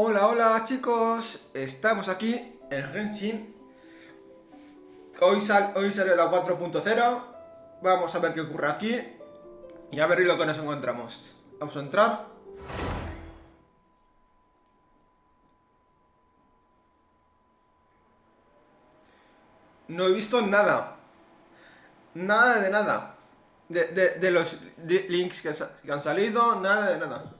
Hola, hola chicos, estamos aquí en Genshin. Hoy sale la 4.0. Vamos a ver qué ocurre aquí y a ver lo que nos encontramos. Vamos a entrar. No he visto nada. Nada de nada. De los links que han salido, nada de nada.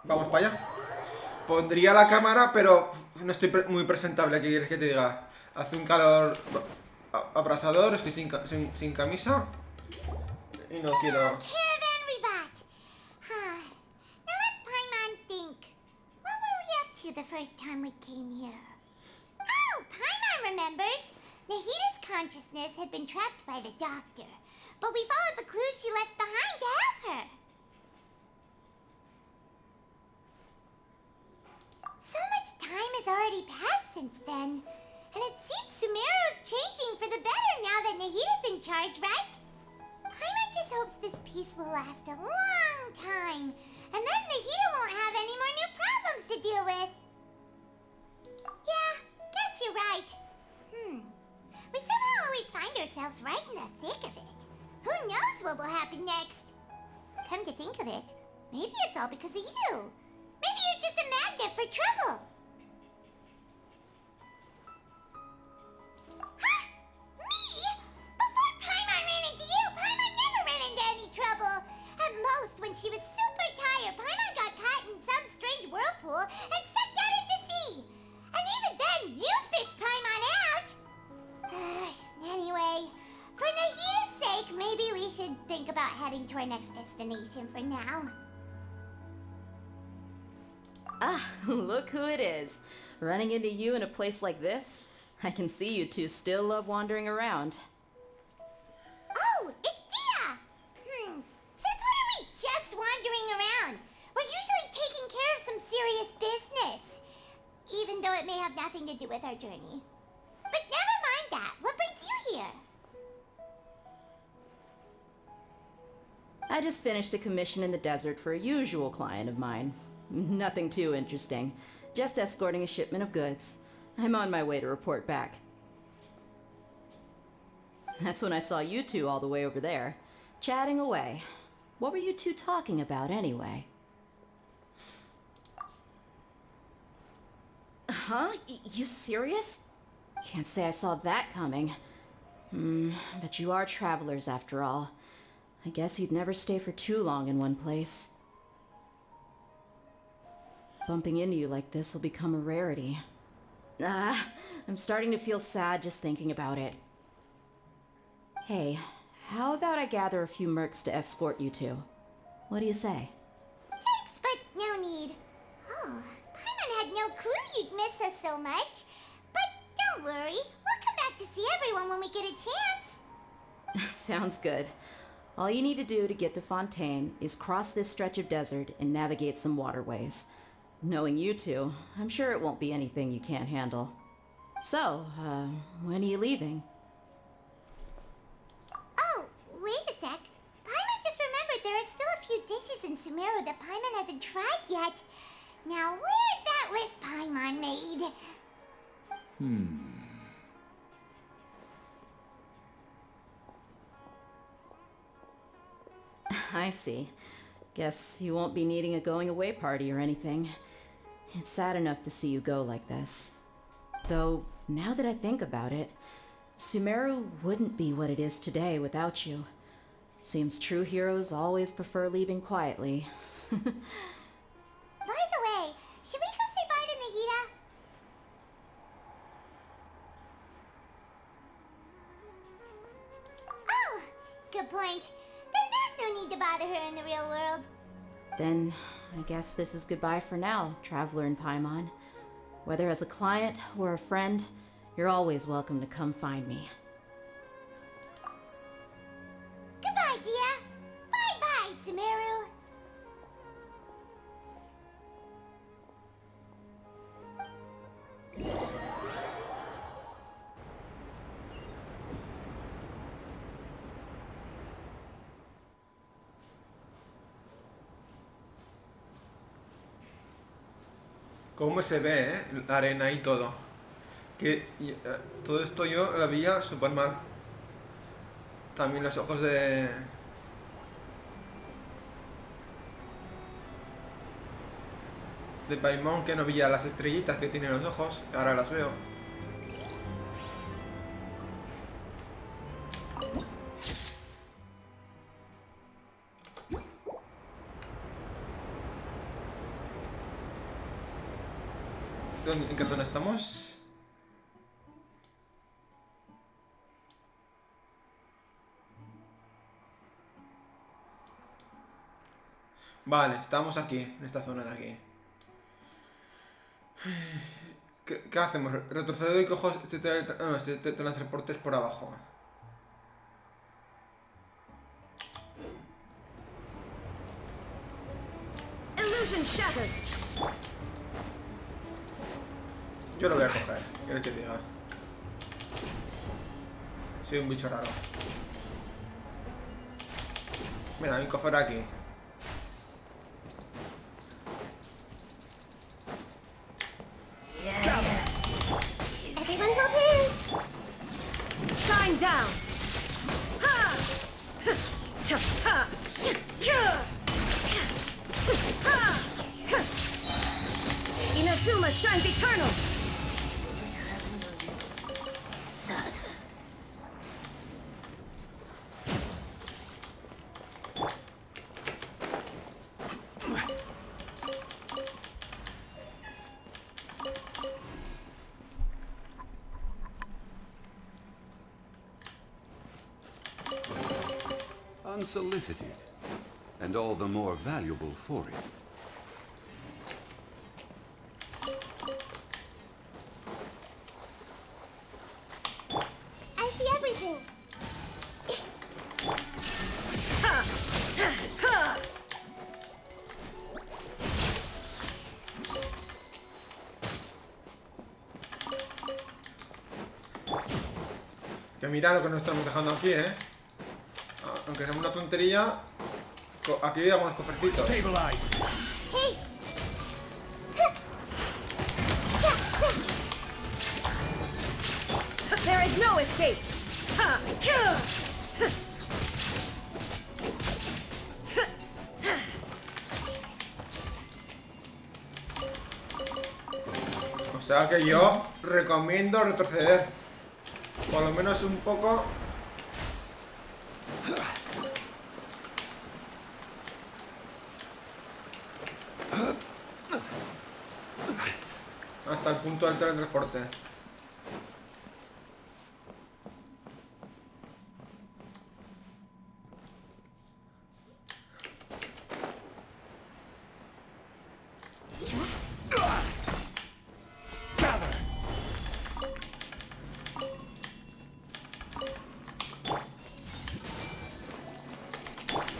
Vamos para allá. Pondría la cámara, pero no estoy muy presentable. ¿Qué quieres que te diga? Hace un calor abrasador, estoy sin camisa y no quiero... Caravan rebot. Now let Paimon think. What were we up to the first time we came here? Oh, Paimon remembers. Nahita's consciousness had been trapped by the doctor, but we followed the clues she left behind to help her. So much time has already passed since then, and it seems Sumeru's changing for the better now that Nahita's in charge, right? Paimon just hopes this peace will last a long time, and then Nahita won't have any more new problems to deal with. Yeah, guess you're right. We somehow always find ourselves right in the thick of it. Who knows what will happen next? Come to think of it, maybe it's all because of you. Maybe you're just a magnet for trouble. Huh? Me? Before Paimon ran into you, Paimon never ran into any trouble. At most, when she was super tired, Paimon got caught in some strange whirlpool and sucked out into sea. And even then, you fished Paimon out. Anyway, for Nahita's sake, maybe we should think about heading to our next destination for now. Ah, look who it is. Running into you in a place like this? I can see you two still love wandering around. Oh, it's Dia! Since when are we just wandering around? We're usually taking care of some serious business. Even though it may have nothing to do with our journey. But never mind that. What brings you here? I just finished a commission in the desert for a usual client of mine. Nothing too interesting. Just escorting a shipment of goods. I'm on my way to report back. That's when I saw you two all the way over there, chatting away. What were you two talking about anyway? Huh? You serious? Can't say I saw that coming. But you are travelers after all. I guess you'd never stay for too long in one place. Bumping into you like this will become a rarity. I'm starting to feel sad just thinking about it. Hey, how about I gather a few mercs to escort you two? What do you say? Thanks, but no need. Oh, Paimon had no clue you'd miss us so much. But don't worry, we'll come back to see everyone when we get a chance. Sounds good. All you need to do to get to Fontaine is cross this stretch of desert and navigate some waterways. Knowing you two, I'm sure it won't be anything you can't handle. So, when are you leaving? Oh, wait a sec. Paimon just remembered there are still a few dishes in Sumeru that Paimon hasn't tried yet. Now, where's that list Paimon made? I see. Guess you won't be needing a going away party or anything. It's sad enough to see you go like this. Though, now that I think about it, Sumeru wouldn't be what it is today without you. Seems true heroes always prefer leaving quietly. By the way, should we go say bye to Nahita? Oh, good point. Then there's no need to bother her in the real world. Then, I guess this is goodbye for now, Traveler in Paimon. Whether as a client or a friend, you're always welcome to come find me. Goodbye, Dia. Bye-bye, Sumeru. Cómo se ve, la arena y todo. Todo esto yo lo veía súper mal. También los ojos de Paimon, que no veía las estrellitas que tienen los ojos. Ahora las veo. ¿En qué zona estamos? Vale, estamos aquí, en esta zona de aquí. ¿Qué hacemos? Retrocedo y cojo este teletransporte por abajo. Illusion shattered. Yo lo voy a coger, quiero que diga. Soy un bicho raro. Mira, mi cofre aquí. Everyone hold hands. Shine down. Ha! Inazuma shines eternal. Unsolicited, and all the more valuable for it. I see everything. Que mira lo que nos estamos dejando aquí, aunque sea una tontería, aquí hay algunos cofrecitos. Hey! There is no escape. O sea que yo recomiendo retroceder. Por lo menos un poco. Hasta el punto del teletransporte.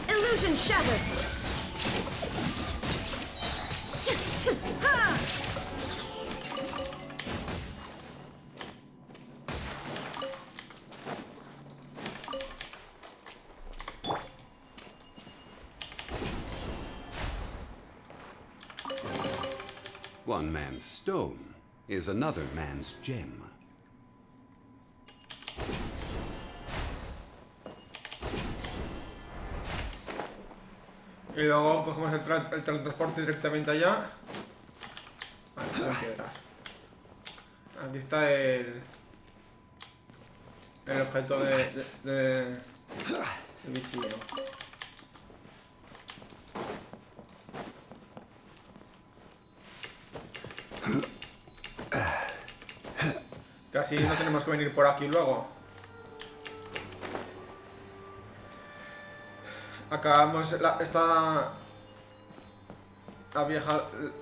Illusion shattered. One man's stone is another man's gem. Y luego cogemos el teletransporte directamente allá. Vale, esta es la piedra. Aquí está el objeto del bichillo. Casi no tenemos que venir por aquí luego. Acabamos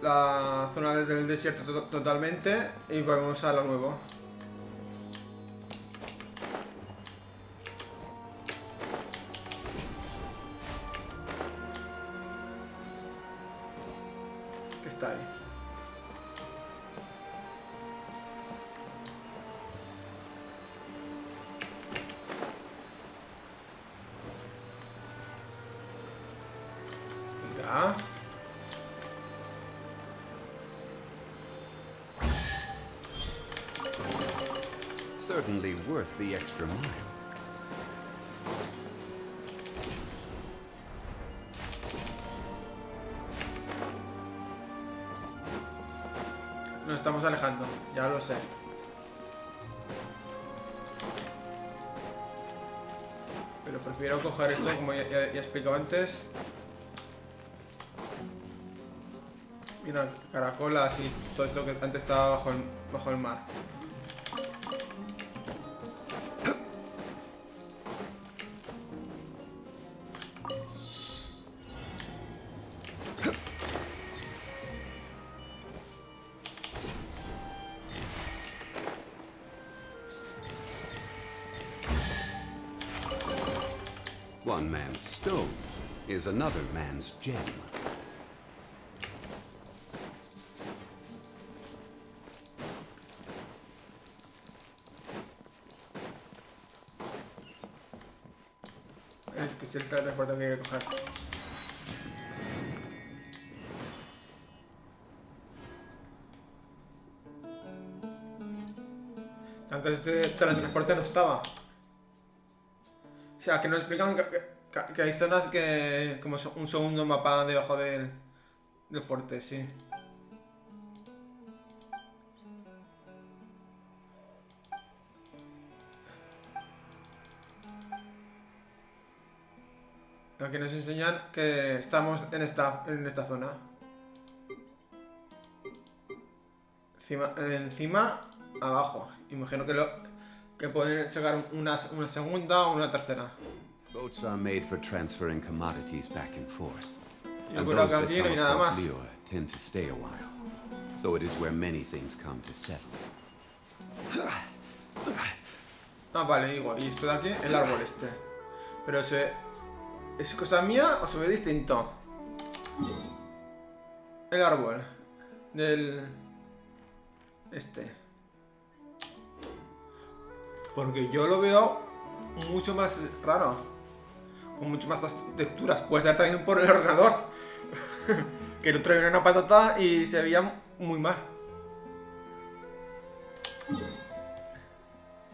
la zona del desierto totalmente y volvemos a lo nuevo. ¿Qué está ahí? Venga. Certainly worth the extra mile. Nos estamos alejando, ya lo sé. Pero prefiero coger esto, como ya he explicado antes. Mira, caracolas y todo esto que antes estaba bajo el mar. One man's stone is another man's gem. Este es el teletransporte que quiero coger. Antes este teletransporte no estaba. O sea, que nos explican que hay zonas que... como un segundo mapa debajo del fuerte, sí. Aquí nos enseñan que estamos en esta zona. Encima, abajo. Imagino que pueden sacar una segunda o una tercera. Boats are made for transferring commodities back and forth. Yo And creo those que that aquí no come hay nada across más. Lure tend to stay a while. So it is where many things come to settle. Ah, vale, digo, y esto de aquí, el árbol este. Pero ¿es cosa mía o se ve distinto? El árbol del... este. Porque yo lo veo mucho más raro. Con mucho más texturas. Puede ser también por el ordenador. Que el otro era una patata y se veía muy mal.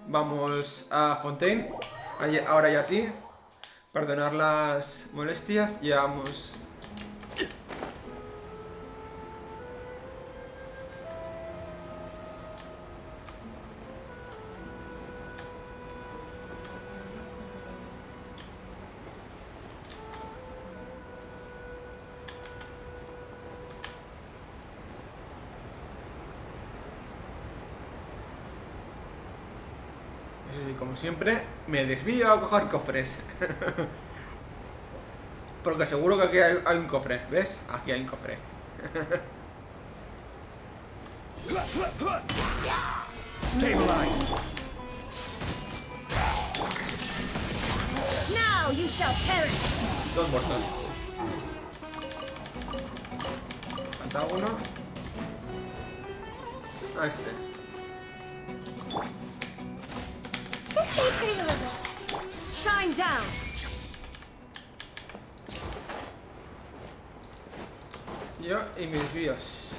Vamos a Fontaine. Ahora ya sí. Perdonar las molestias. Llevamos... Y como siempre, me desvío a coger cofres. Porque seguro que aquí hay un cofre, ¿ves? Aquí hay un cofre. Stabilize. Now you shall perish. Dos muertos. Falta uno. Ah, este. This seems pretty little. Shine down. Yo y mis bios.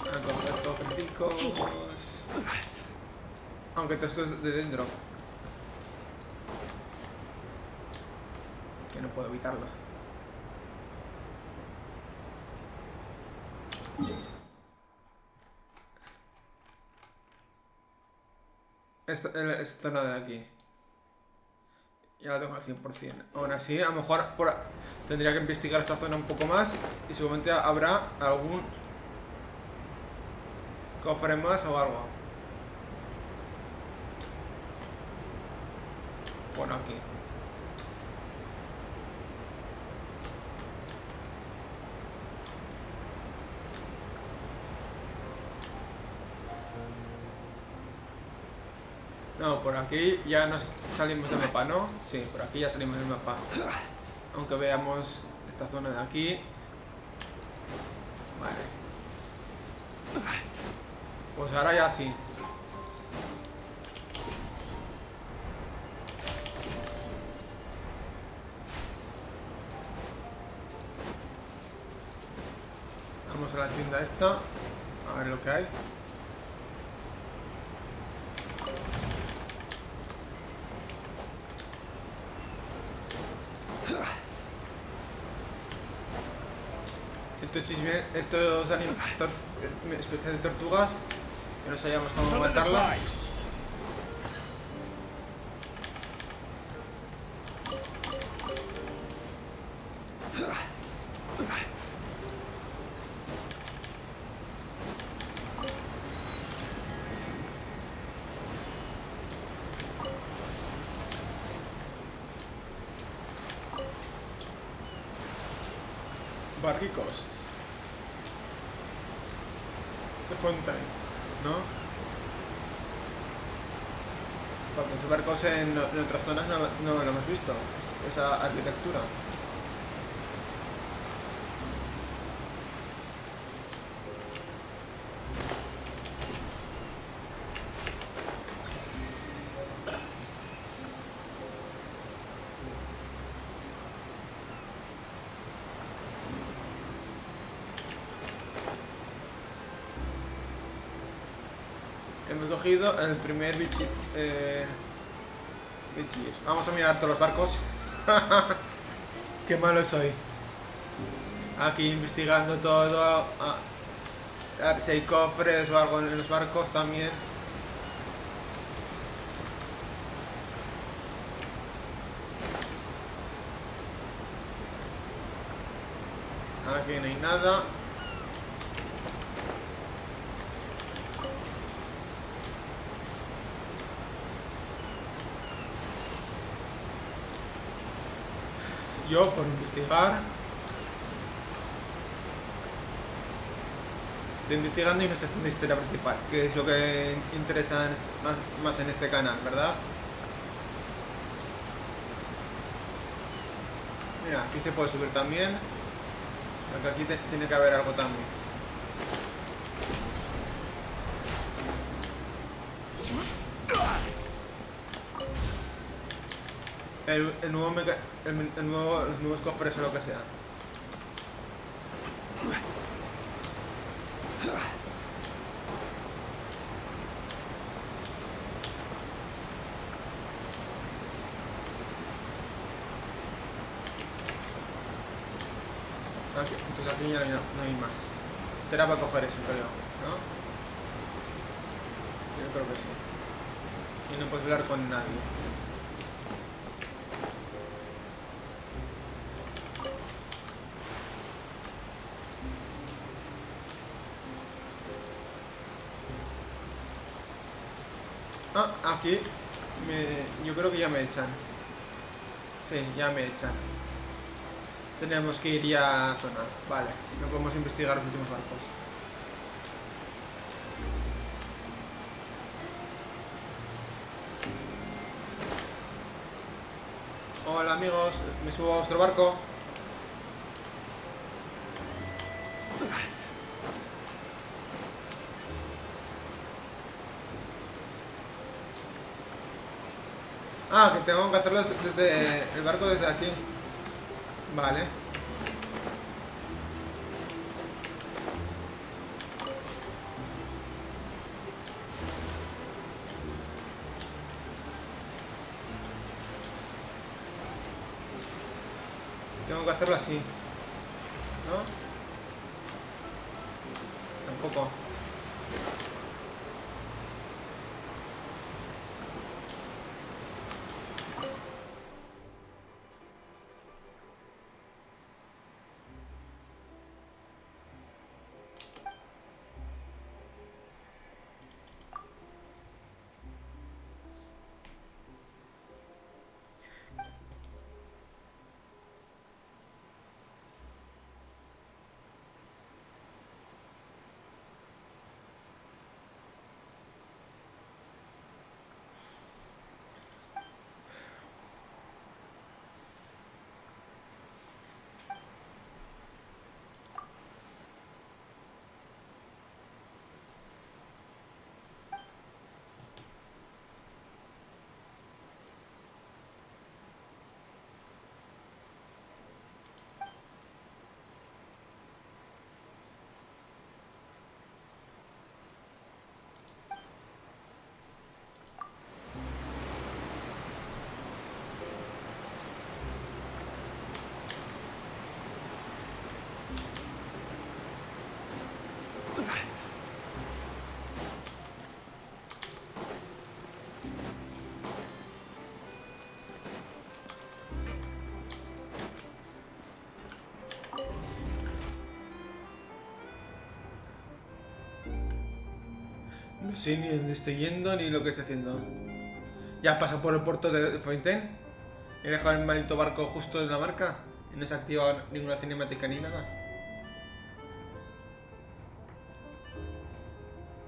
A coger cofrecicos. Aunque todo esto es de dentro. Que no puedo evitarlo. Esta zona de aquí. Ya la tengo al 100%. Aún así, a lo mejor tendría que investigar esta zona un poco más. Y seguramente habrá algún cofre más o algo. Bueno, aquí. No, por aquí ya nos salimos del mapa, ¿no? Sí, por aquí ya salimos del mapa. Aunque veamos esta zona de aquí. Vale. Pues ahora ya sí. Vamos a la tienda esta. A ver lo que hay. Estos especies de tortugas, que no sabíamos cómo matarlas. Barricos de Fontaine, ¿no? Porque los barcos en otras zonas no lo hemos visto, esa arquitectura. Hemos cogido el primer bichillo. Vamos a mirar todos los barcos. Qué malo soy. Aquí investigando todo. A ver si hay cofres o algo en los barcos también. Aquí no hay nada. Yo por investigar. Estoy investigando y no estoy haciendo historia principal, que es lo que interesa más en este canal, ¿verdad? Mira, aquí se puede subir también. Aunque aquí tiene que haber algo también. Los nuevos cofres o lo que sea. Aquí, entonces aquí ya no hay más. Era para coger eso, creo, ¿no? Yo creo que sí. Y no puedes hablar con nadie. Ah, aquí yo creo que ya me echan. Sí, ya me echan. Tenemos que ir ya a la zona. Vale, no podemos investigar los últimos barcos. Hola amigos, me subo a vuestro barco. Ah, que tengo que hacerlo desde el barco desde aquí. Vale. Tengo que hacerlo así, ¿no? Tampoco. No sé ni dónde estoy yendo ni lo que estoy haciendo. Ya paso por el puerto de Fontaine. He dejado el maldito barco justo en la marca. Y no se ha activado ninguna cinemática ni nada.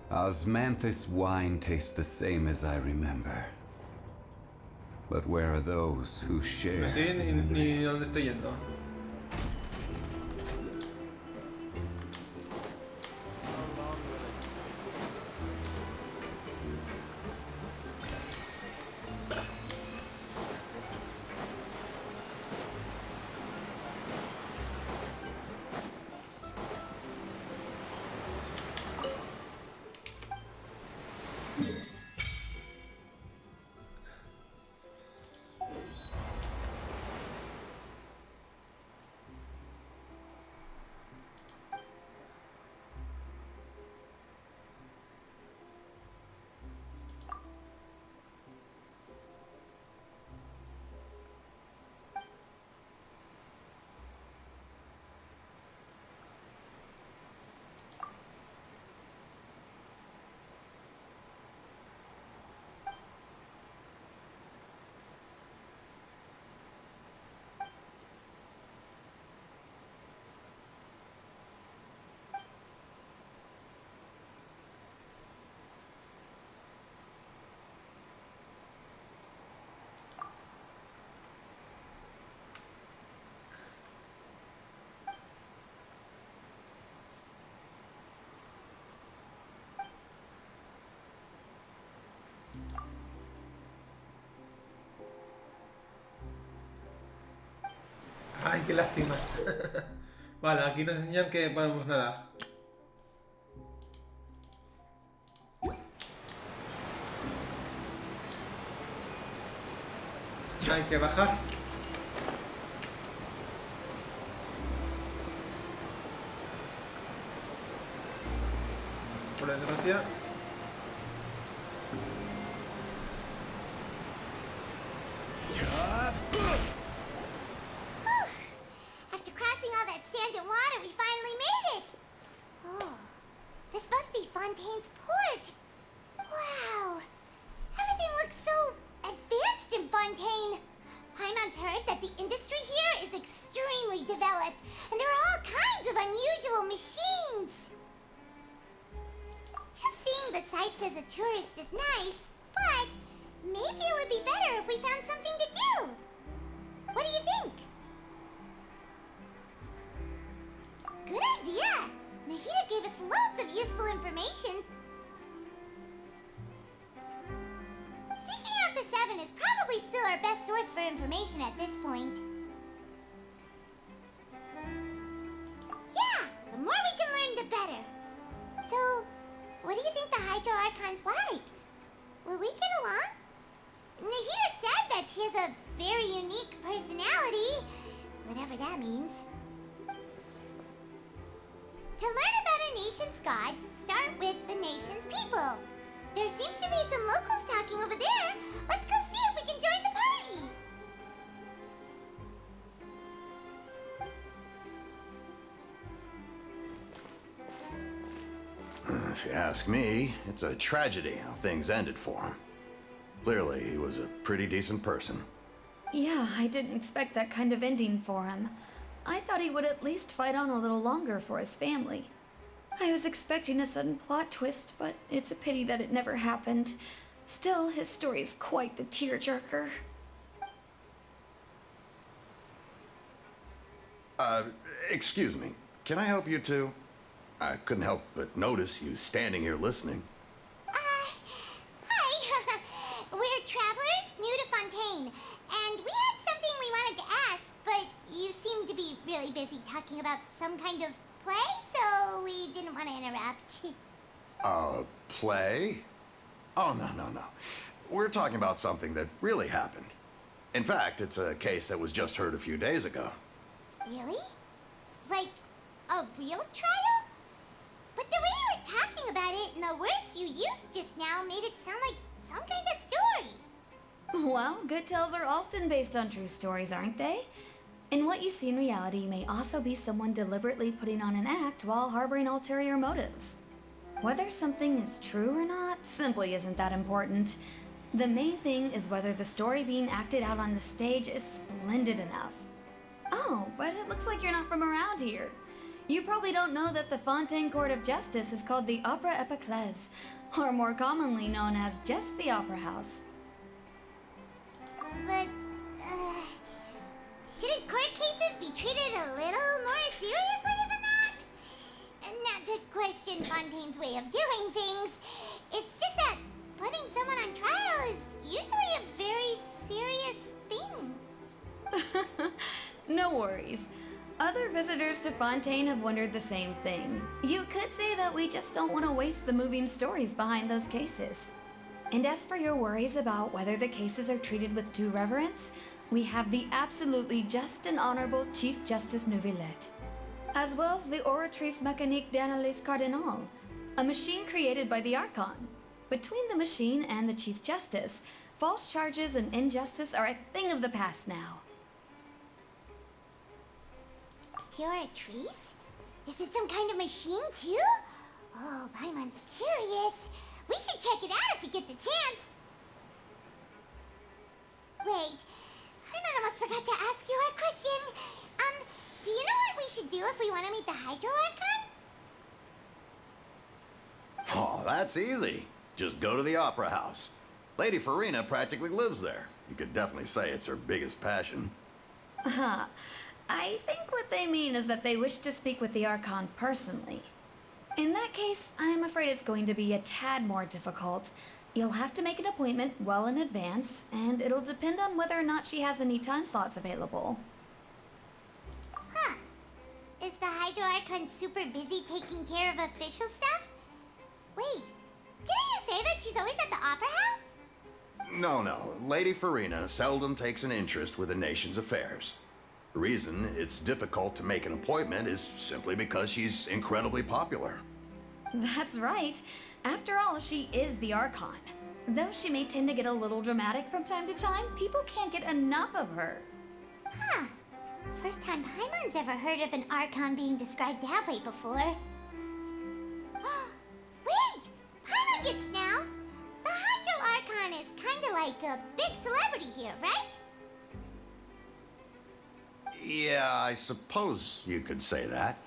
Osmanthus wine tastes the same as I remember. But where are those who share? No sé ni dónde estoy yendo. Ay, qué lástima. Vale, aquí nos enseñan que podemos nadar. Hay que bajar. Por desgracia. After crossing all that sand and water, we finally made it! Oh, this must be Fontaine's port! Wow! Everything looks so advanced in Fontaine! Paimon's heard that the industry here is extremely developed, and there are all kinds of unusual machines! Just seeing the sights as a tourist is nice, but maybe it would be better if we found something to do! What do you think? Good idea! Nahida gave us loads of useful information. Seeking out the Seven is probably still our best source for information at this point. Yeah, the more we can learn, the better. So, what do you think the Hydro Archon's like? Will we get along? Nahida said that she has a very unique personality, whatever that means. To learn about a nation's god, start with the nation's people. There seems to be some locals talking over there. Let's go see if we can join the party. If you ask me, it's a tragedy how things ended for him. Clearly, he was a pretty decent person. Yeah, I didn't expect that kind of ending for him. I thought he would at least fight on a little longer for his family. I was expecting a sudden plot twist, but it's a pity that it never happened. Still, his story is quite the tearjerker. Excuse me. Can I help you two? I couldn't help but notice you standing here listening. Hi. We're travelers new to Fontaine, and we had something we wanted to ask, but you seem to be really busy talking about some kind of play, so we didn't want to interrupt. Play? Oh, no. We're talking about something that really happened. In fact, it's a case that was just heard a few days ago. Really? Like, a real trial? But the way you were talking about it and the words you used just now made it sound like some kind of story. Well, good tales are often based on true stories, aren't they? And what you see in reality may also be someone deliberately putting on an act while harboring ulterior motives. Whether something is true or not simply isn't that important. The main thing is whether the story being acted out on the stage is splendid enough. Oh, but it looks like you're not from around here. You probably don't know that the Fontaine Court of Justice is called the Opera Epiclese, or more commonly known as just the Opera House. But, shouldn't court cases be treated a little more seriously than that? And not to question Fontaine's way of doing things, it's just that putting someone on trial is usually a very serious thing. No worries. Other visitors to Fontaine have wondered the same thing. You could say that we just don't want to waste the moving stories behind those cases. And as for your worries about whether the cases are treated with due reverence, we have the absolutely just and honorable Chief Justice Neuvillette, as well as the Oratrice Mécanique d'Analyse Cardinal, a machine created by the Archon. Between the machine and the Chief Justice, false charges and injustice are a thing of the past now. Oratrice? Is it some kind of machine too? Oh, Paimon's curious. We should check it out if we get the chance. Wait, Paimon almost forgot to ask you our question. Do you know what we should do if we want to meet the Hydro Archon? Oh, that's easy. Just go to the Opera House. Lady Farina practically lives there. You could definitely say it's her biggest passion. Huh. I think what they mean is that they wish to speak with the Archon personally. In that case, I'm afraid it's going to be a tad more difficult. You'll have to make an appointment well in advance, and it'll depend on whether or not she has any time slots available. Huh. Is the Hydro Archon super busy taking care of official stuff? Wait, didn't you say that she's always at the Opera House? No. Lady Farina seldom takes an interest with the nation's affairs. The reason it's difficult to make an appointment is simply because she's incredibly popular. That's right. After all, she is the Archon. Though she may tend to get a little dramatic from time to time, people can't get enough of her. Huh. First time Paimon's ever heard of an Archon being described that way before. Wait! Paimon gets now! The Hydro Archon is kinda like a big celebrity here, right? Yeah, I suppose you could say that.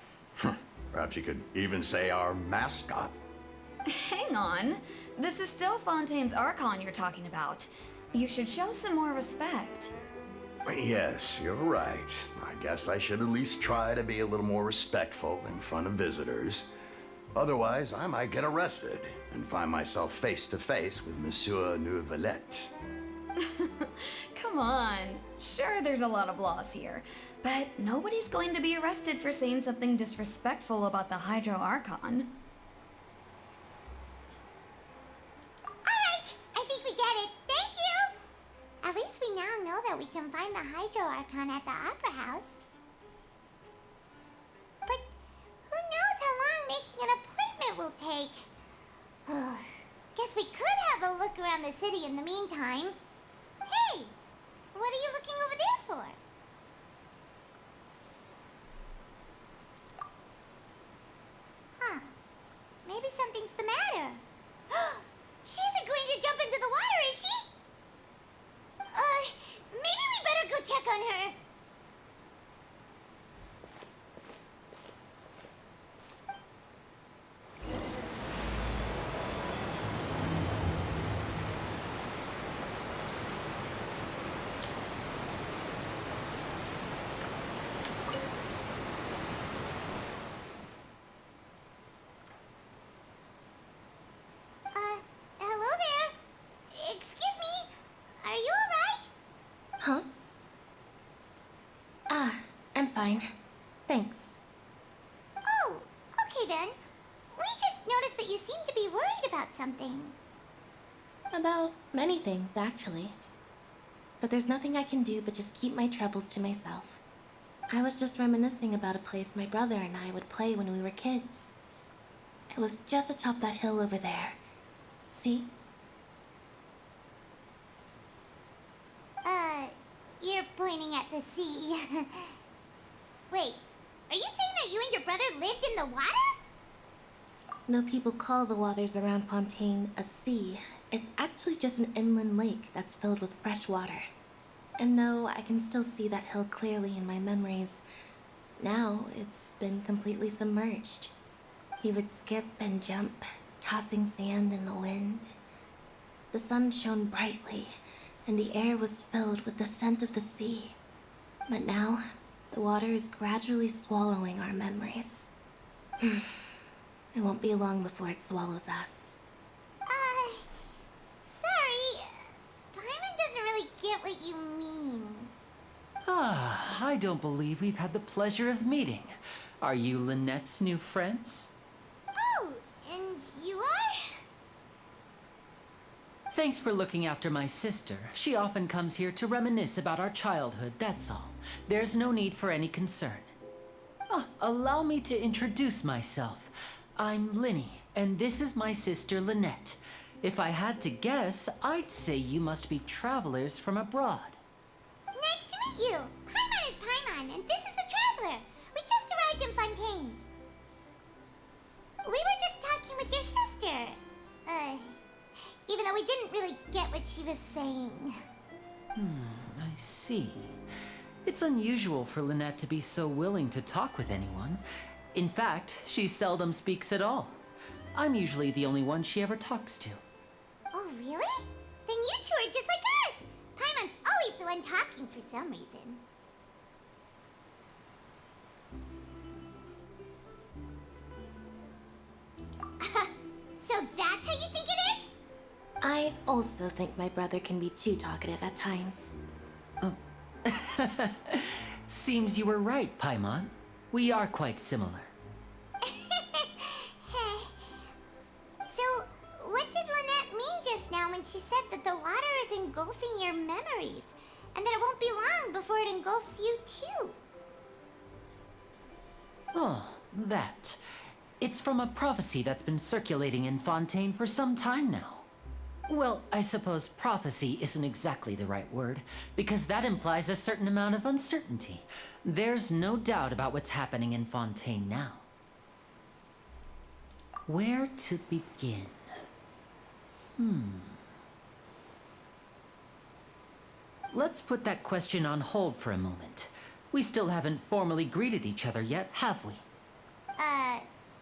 Perhaps you could even say our mascot. Hang on. This is still Fontaine's Archon you're talking about. You should show some more respect. Yes, you're right. I guess I should at least try to be a little more respectful in front of visitors. Otherwise, I might get arrested and find myself face to face with Monsieur Neuvillette. Come on. Sure, there's a lot of laws here, but nobody's going to be arrested for saying something disrespectful about the Hydro Archon. Alright, I think we get it. Thank you! At least we now know that we can find the Hydro Archon at the Opera House. But who knows how long making an appointment will take? Guess we could have a look around the city in the meantime. Hey! What are you looking over there for? Huh. Maybe something's the matter. She isn't going to jump into the water, is she? Maybe we better go check on her. Hello there. Excuse me. Are you alright? Huh? I'm fine. Thanks. Oh, okay then. We just noticed that you seem to be worried about something. About many things, actually. But there's nothing I can do but just keep my troubles to myself. I was just reminiscing about a place my brother and I would play when we were kids. It was just atop that hill over there. See? You're pointing at the sea. Wait, are you saying that you and your brother lived in the water? No people call the waters around Fontaine a sea. It's actually just an inland lake that's filled with fresh water. And no, I can still see that hill clearly in my memories. Now it's been completely submerged. He would skip and jump, tossing sand in the wind. The sun shone brightly, and the air was filled with the scent of the sea. But now, the water is gradually swallowing our memories. It won't be long before it swallows us. Sorry. Paimon doesn't really get what you mean. Ah, I don't believe we've had the pleasure of meeting. Are you Lynette's new friends? Oh, and you are? Thanks for looking after my sister. She often comes here to reminisce about our childhood, that's all. There's no need for any concern. Oh, allow me to introduce myself. I'm Linny, and this is my sister Lynette. If I had to guess, I'd say you must be travelers from abroad. Nice to meet you. Paimon is Paimon, and this is the Traveler. We just arrived in Fontaine. We were just talking with your sister. Even though we didn't really get what she was saying. I see. It's unusual for Lynette to be so willing to talk with anyone. In fact, she seldom speaks at all. I'm usually the only one she ever talks to. Oh, really? Then you two are just like us. Paimon's always the one talking for some reason. So that's how you think it is? I also think my brother can be too talkative at times. Seems you were right, Paimon. We are quite similar. So, what did Lynette mean just now when she said that the water is engulfing your memories? And that it won't be long before it engulfs you too? Oh, that. It's from a prophecy that's been circulating in Fontaine for some time now. Well, I suppose prophecy isn't exactly the right word, because that implies a certain amount of uncertainty. There's no doubt about what's happening in Fontaine now. Where to begin? Let's put that question on hold for a moment. We still haven't formally greeted each other yet, have we?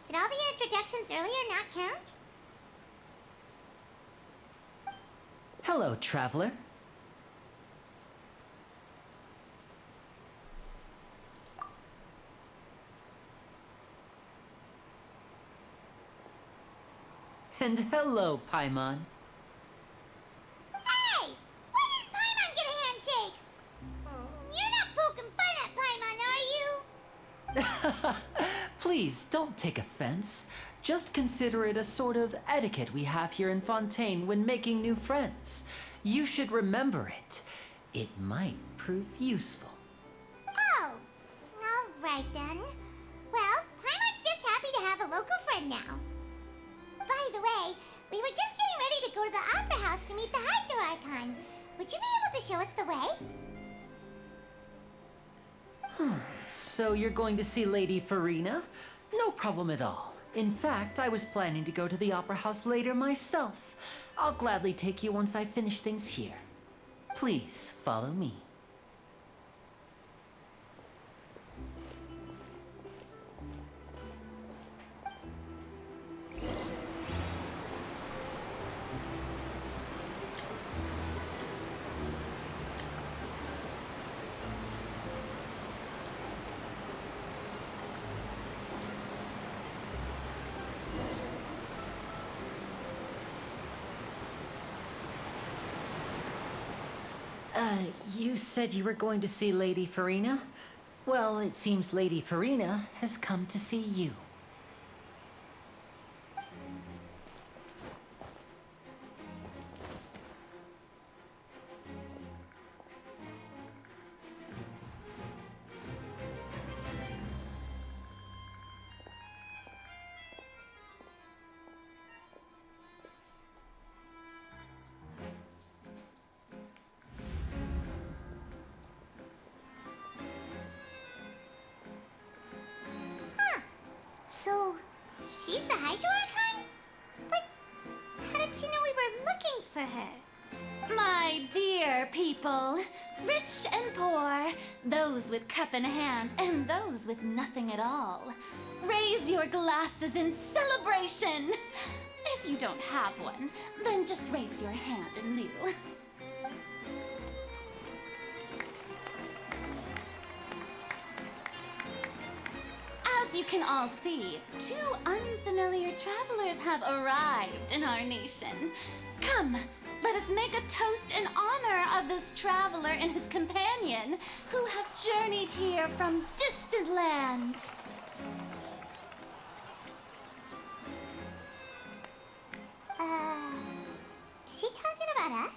Did all the introductions earlier not count? Hello, traveler. And hello, Paimon. Hey! Why didn't Paimon get a handshake? You're not poking fun at Paimon, are you? Please, don't take offense. Just consider it a sort of etiquette we have here in Fontaine when making new friends. You should remember it. It might prove useful. Oh, all right then. Well, Paimon's just happy to have a local friend now. By the way, we were just getting ready to go to the Opera House to meet the Hydro Archon. Would you be able to show us the way? So you're going to see Lady Farina? No problem at all. In fact, I was planning to go to the Opera House later myself. I'll gladly take you once I finish things here. Please, follow me. You said you were going to see Lady Farina? Well, it seems Lady Farina has come to see you. So, she's the Hydro Archon? for her. My dear people, rich and poor, those with cup in hand and those with nothing at all, raise your glasses in celebration. If you don't have one, then just raise your hand in lieu. As you can all see, 2 unfamiliar travelers have arrived in our nation. Come, let us make a toast in honor of this traveler and his companion who have journeyed here from distant lands. Is she talking about us?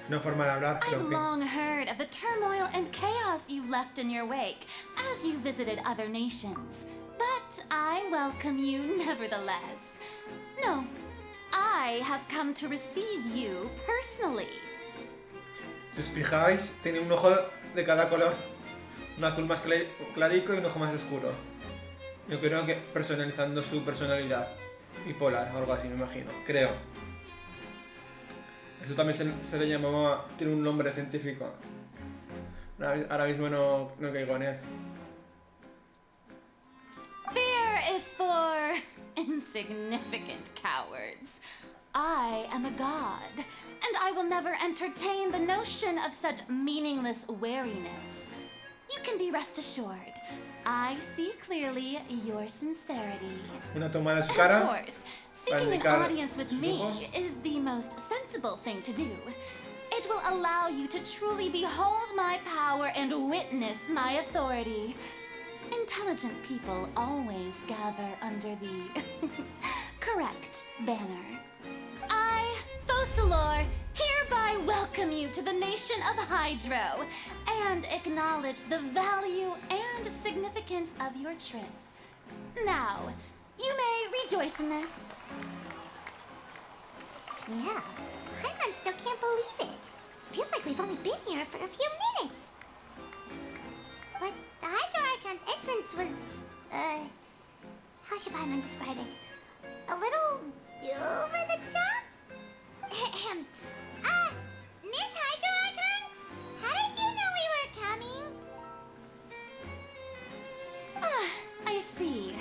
Una forma de hablar, pero en I've fin. long heard of the turmoil and chaos you've left in your wake as you visited other nations. But I welcome you nevertheless. No, I have come to receive you personally. Si os fijáis, tiene un ojo de cada color. Un azul más clarico y un ojo más oscuro. Yo creo que personalizando su personalidad. Bipolar o algo así, me imagino. Creo. Eso también se le llamaba... Tiene un nombre científico. Ahora mismo no caigo en él. Fear is for insignificant cowards. I am a god, and I will never entertain the notion of such meaningless wariness. You can be rest assured. I see clearly your sincerity. Una toma de su cara. Of course, seeking an audience with me is the most sensible thing to do. It will allow you to truly behold my power and witness my authority. Intelligent people always gather under the correct banner. I, Focalor, hereby welcome you to the nation of Hydro and acknowledge the value and significance of your trip. Now, you may rejoice in this. Yeah, Paimon still can't believe it. Feels like we've only been here for a few minutes. But the Hydro Archon's entrance was, how should Paimon describe it? A little over the top? Miss Hydro Archon? How did you know we were coming? I see.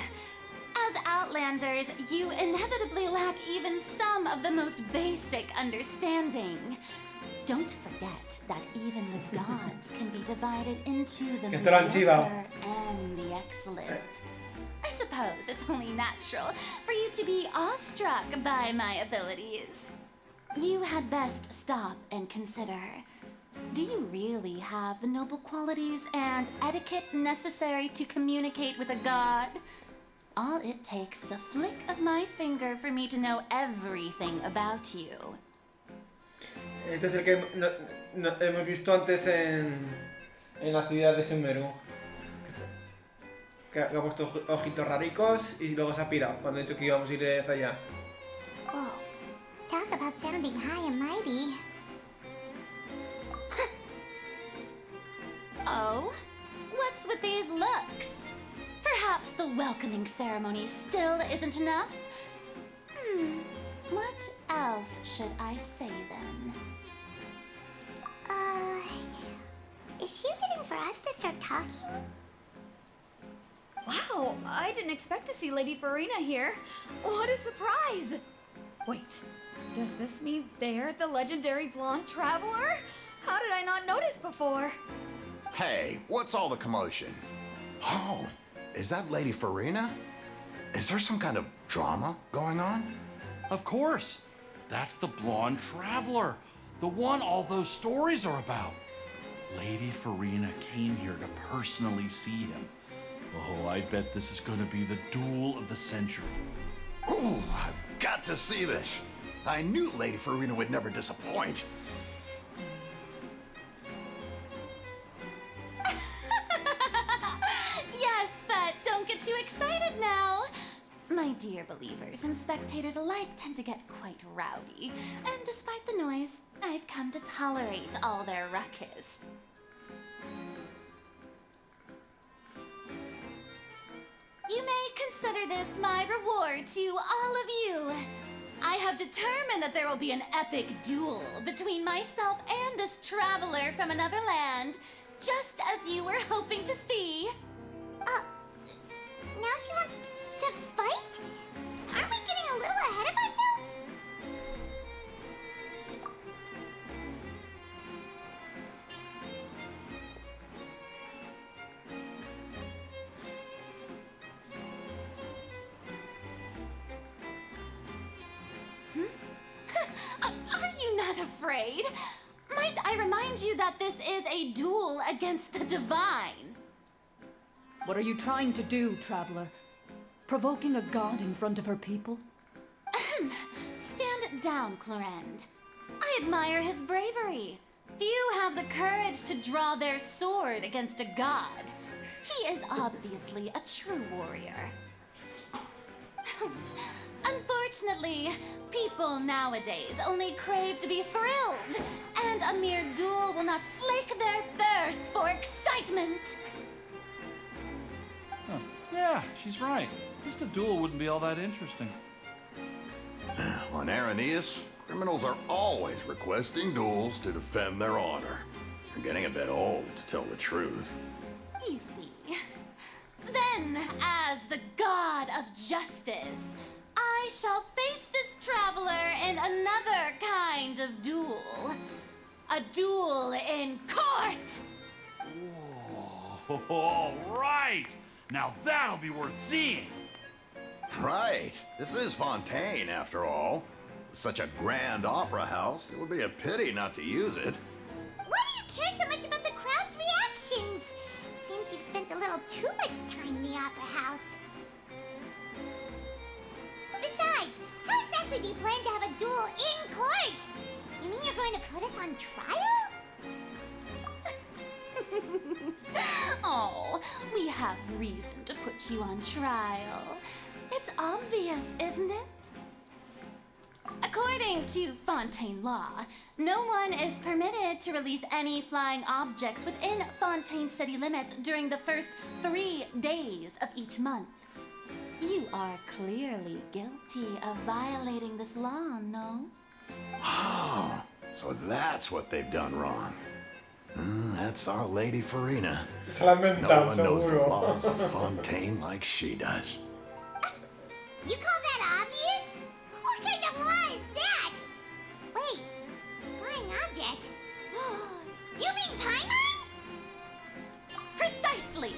As Outlanders, you inevitably lack even some of the most basic understanding. Don't forget that even the gods can be divided into the mediocre and the excellent. I suppose it's only natural for you to be awestruck by my abilities. You had best stop and consider. Do you really have the noble qualities and etiquette necessary to communicate with a god? All it takes is a flick of my finger for me to know everything about you. Este es el que hemos visto antes en la ciudad de Sumeru. Que ha puesto ojitos raricos y luego se ha pirado cuando he dicho que íbamos a ir hacia allá. Whoa, talk about sounding high and mighty. Oh, what's with these looks? Perhaps the welcoming ceremony still isn't enough? What else should I say then? Is she waiting for us to start talking? Wow, I didn't expect to see Lady Farina here. What a surprise! Wait, does this mean they're the legendary blonde traveler? How did I not notice before? Hey, what's all the commotion? Oh, is that Lady Farina? Is there some kind of drama going on? Of course. That's the blonde traveler. The one all those stories are about. Lady Farina came here to personally see him. Oh, I bet this is gonna be the duel of the century. Ooh, I've got to see this. I knew Lady Farina would never disappoint. Yes, but don't get too excited now. My dear believers and spectators alike tend to get quite rowdy, and despite the noise, I've come to tolerate all their ruckus. consider this my reward to all of you. I have determined that there will be an epic duel between myself and this traveler from another land, just as you were hoping to see. Now she wants to fight? Aren't we getting a little ahead of ourselves? Are you not afraid? Might I remind you that this is a duel against the divine? What are you trying to do, traveler? Provoking a god in front of her people? Stand down, Clorend. I admire his bravery. Few have the courage to draw their sword against a god. He is obviously a true warrior. Unfortunately, people nowadays only crave to be thrilled, and a mere duel will not slake their thirst for excitement. Huh. Yeah, she's right. Just a duel wouldn't be all that interesting. On Araneus, criminals are always requesting duels to defend their honor. They're getting a bit old, to tell the truth. You see. Then, as the god of justice, I shall face this traveler in another kind of duel. A duel in court! Whoa, all right! Now that'll be worth seeing! Right. This is Fontaine, after all. Such a grand opera house, it would be a pity not to use it. Why do you care so much about the crowd's reactions? Seems you've spent a little too much time in the opera house. Besides, how exactly do you plan to have a duel in court? You mean you're going to put us on trial? Oh, we have reason to put you on trial. It's obvious, isn't it? According to Fontaine law, no one is permitted to release any flying objects within Fontaine city limits during the first 3 days of each month. You are clearly guilty of violating this law, no? Oh, so that's what they've done wrong. That's our Lady Farina. Se la han No inventado, one knows the seguro. laws of Fontaine like she does. You call that obvious? What kind of law is that? Wait, flying object? You mean Paimon? Precisely.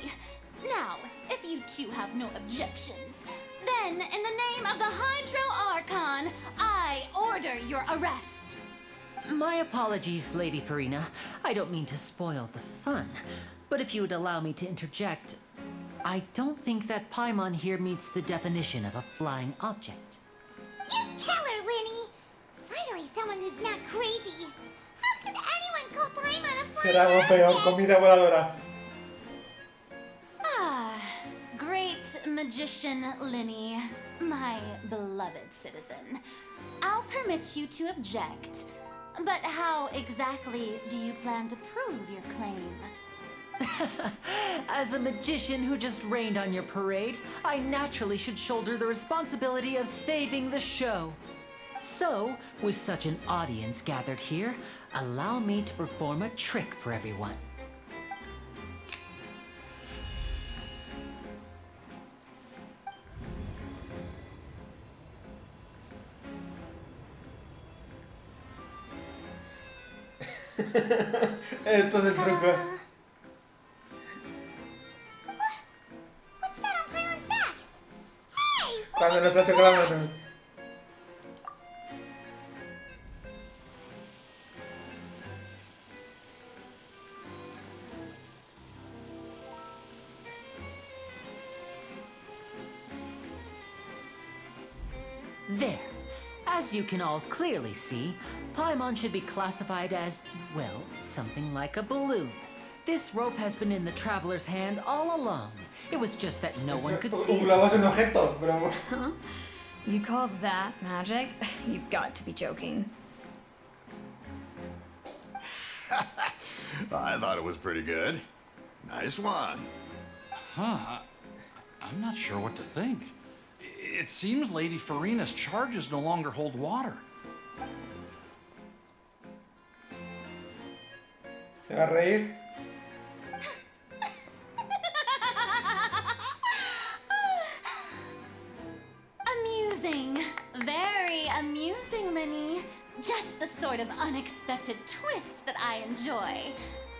Now, if you two have no objections, then in the name of the Hydro Archon, I order your arrest. My apologies, Lady Farina. I don't mean to spoil the fun, but if you would allow me to interject, I don't think that Paimon here meets the definition of a flying object. You tell her, Linny! Finally someone who's not crazy. How could anyone call Paimon a flying Será algo peor, object? comida voladora. Ah, great magician Linny, my beloved citizen. I'll permit you to object, but how exactly do you plan to prove your claim? As a magician who just rained on your parade, I naturally should shoulder the responsibility of saving the show. So, with such an audience gathered here, allow me to perform a trick for everyone. Esto es el truco. What's that on Paimon's back? Hey! Cuando nos ha chocado la mano. There. As you can all clearly see, Paimon should be classified as, well, something like a balloon. This rope has been in the traveler's hand all along. It was just that no one could see Un it. globo es un objeto, pero... Huh? You call that magic? You've got to be joking. I thought it was pretty good. Nice one. Huh. I'm not sure what to think. It seems Lady Farina's charges no longer hold water. Se va a reír. Amusing. Very amusing, Linny. Just the sort of unexpected twist that I enjoy.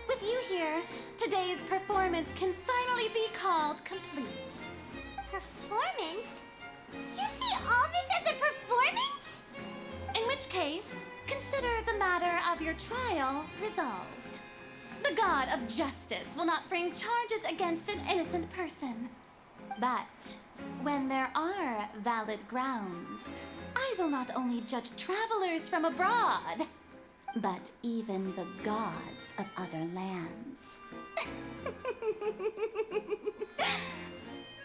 With you here, today's performance can finally be called complete. Performance? You see all this as a performance? In which case, consider the matter of your trial resolved. The god of justice will not bring charges against an innocent person. But when there are valid grounds, I will not only judge travelers from abroad, but even the gods of other lands.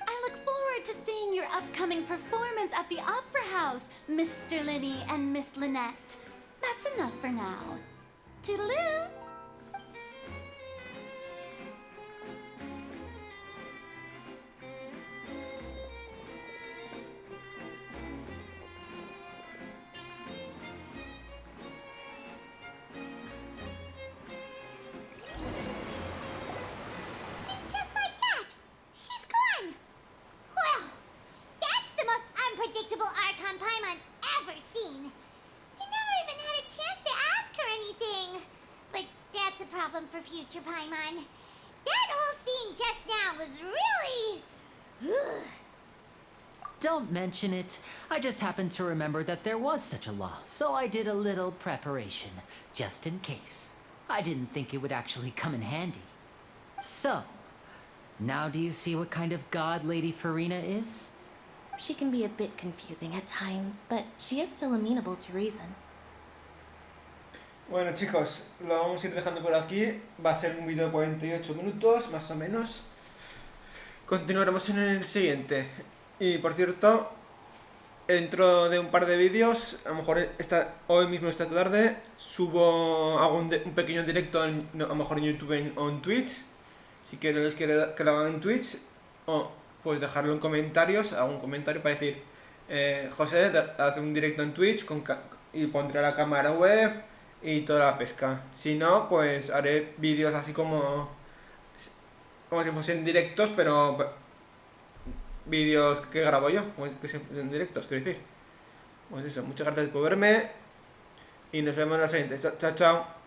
I look forward to seeing your upcoming performance at the Opera House, Mr. Linny and Miss Lynette. That's enough for now. Toodaloo! Just like that, she's gone. Well, that's the most unpredictable Archon Paimon's ever seen. He never even had a chance to ask her anything. But that's a problem for future Paimon. That whole scene just now was really... Don't mention it. I just happened to remember that there was such a law, so I did a little preparation, just in case. I didn't think it would actually come in handy. So, now do you see what kind of god Lady Farina is? She can be a bit confusing at times, but she is still amenable to reason. Bueno chicos, lo vamos a ir dejando por aquí. Va a ser un vídeo de 48 minutos, más o menos. Continuaremos en el siguiente. Y por cierto, dentro de un par de vídeos, a lo mejor hoy mismo esta tarde, hago un pequeño directo, a lo mejor en YouTube o en Twitch. Si queréis que lo haga en Twitch, o pues dejarlo en comentarios, hago un comentario para decir, José, hace un directo en Twitch y pondré la cámara web y toda la pesca. Si no, pues haré vídeos así como si fuesen directos, pero vídeos que grabo yo, como que en directos, quiero decir. Pues eso, muchas gracias por verme y nos vemos en la siguiente. Chao, chao.